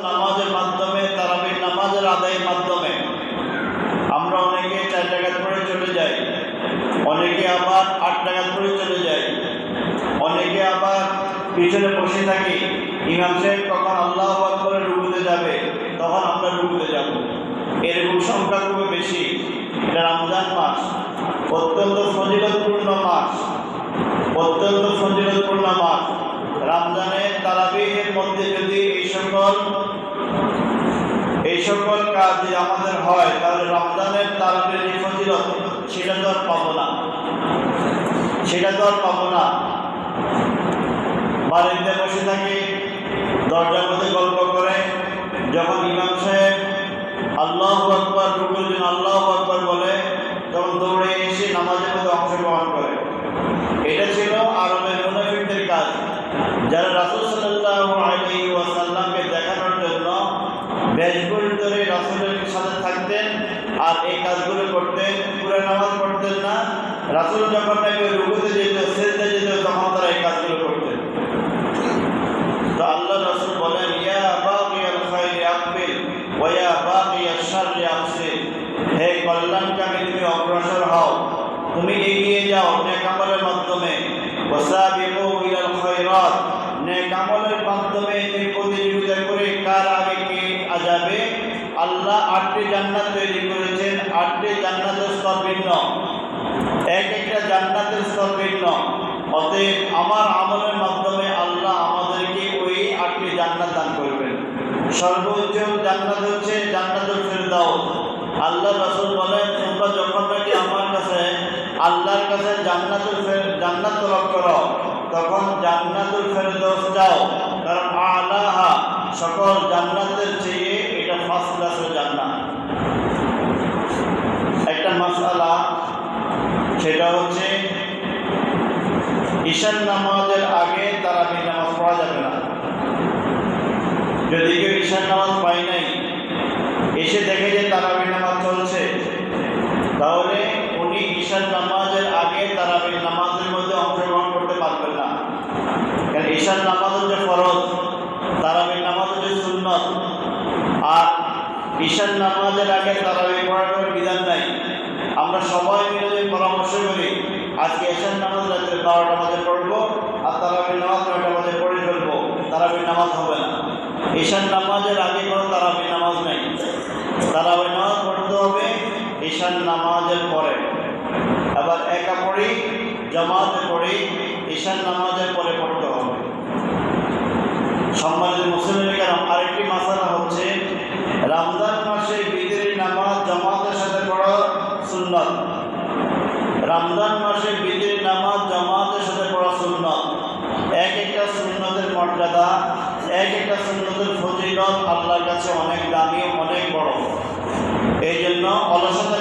নামাজের মাধ্যমে, তারাবির নামাজের আদায়ের মাধ্যমে আমরা অনেকে 4 রাকাত পড়ে চলে যাই, অনেকে আবার 8 রাকাত পড়ে চলে যাই, অনেকে আবার পিছনে বসে থাকি। ইমাম সাহেব কখন আল্লাহু আকবার রুকুতে যাবে তখন আমরা রুকুতে যাব। এরকম সংখ্যা খুব বেশি। এটা রমজান মাস, অত্যন্ত ফজিলতপূর্ণ মাস, অত্যন্ত ফজিলতপূর্ণ মাস। রমজানের তারাবিহের মধ্যে যদি এই সকল কাজ আমাদের হয়, তাহলে রমজানের তারাবির যে ফজিলত সেটা তো আর পাবো না, সেটা তো আর পাবো না। বাড়িতে বসে থাকি, দরজার মধ্যে গল্প করে, যখন ইমাম সাহেব আল্লাহু আকবার রুকুর জন্য আল্লাহু আকবার বলে, তখন দৌড়ে এসে নামাজের মধ্যে অংশগ্রহণ করে। এটা ছিল আরবের মুনাফিকদের কাজ, যারা রাসূল সাল্লাল্লাহু আলাইহি ওয়াসাল্লামকে দেখানোর জন্য বেশভূষ ধরে রাসূলের সাথে থাকতেন আর এই কাজগুলো করতেন। পুরো নামাজ পড়তেন না, রাসূল যখন নাকি রুকুতে যেত, সিজদায় যেত, তখন তারা এই কাজগুলো করতেন। তো আল্লাহ রাসূল বলেন, ইয়া বাগিয়াল খায়রি আকবিল ওয়া ইয়া বাগিয়াশ শাররি আকসির, হে কল্যাণকামী তুমি অগ্রসর হও, তুমি এগিয়ে যাও নেক আমলের মাধ্যমে। ওয়াসাবিকু ইলাল খায়রাত, নেক আমলের মাধ্যমে তুমি প্রতিযোগিতা করে কার আগে কে যাবে। আল্লাহ 8টি জান্নাত তৈরি করেছেন, 8টি জান্নাতের স্তর ভিন্ন, এক একটা জান্নাতের স্তর ভিন্ন। অতএব আমার আমলের মাধ্যমে আল্লাহ আমাদেরকে ওই 8টি জান্নাত দান করবেন। সর্বোচ্চ জান্নাত হচ্ছে জান্নাতুল ফেরদাউস। আল্লাহ রাসূল বলেন, তোমরা যখন নাকি আমার কাছে আল্লাহর কাছে জান্নাত তলব করো, তখন জান্নাতুল ফেরদাউস চাও, কারণ আলাহা সকল জান্নাতের চেয়ে এটা ফার্স্ট ক্লাসের জান্নাত। একটা মাসআলা, সেটা হচ্ছে ঈশার নামাজের আগে তারাবির নামাজ পড়া যাবে না। যদি কেউ ঈশার নামাজ পায় নাই, এসে দেখে যে তারাবির নামাজ চলছে, তাহলে উনি ঈশার নামাজের আগে তারাবির নামাজের মধ্যে অংশগ্রহণ করতে পারবেন না। কারণ ঈশার নামাজ হচ্ছে ফরজ, তারাবির নামাজ হচ্ছে সুন্নত। আর ঈশার নামাজের আগে তারাবি পড়ার কোনো বিধান নাই। আমরা সবাই মিলে যদি পরামর্শ করি, আজকে ঈশার নামাজ রাত্রে 12টা বাজে পড়বো আর তারাবির নামাজ 9টা বাজে পড়ে ফেলবো, তারাবির নামাজ হবে না। ঈশার নামাজের আগে কোনো তারাবির নামাজ নেই। তারাবির নামাজ পড়তে হবে ঈশার নামাজের পরে। আবার একা পড়ি, জামাতে পড়ি, ঈশার নামাজের পরে পড়তে হবে। সম্মানিত মুসলিম কেরাম, আরেকটি মাসালা হচ্ছে রমজান মাসে বিতরের নামাজ জামাতের সাথে পড়া সুন্নাত। রমজান মাসে বিতরের নামাজ জামাতের সাথে পড়া সুন্নাত। এক একটা সুন্নতের মর্যাদা, এক একটা সুন্নতের ফজিলত আল্লাহর কাছে অনেক দামি, অনেক বড়। এই জন্য অলসতা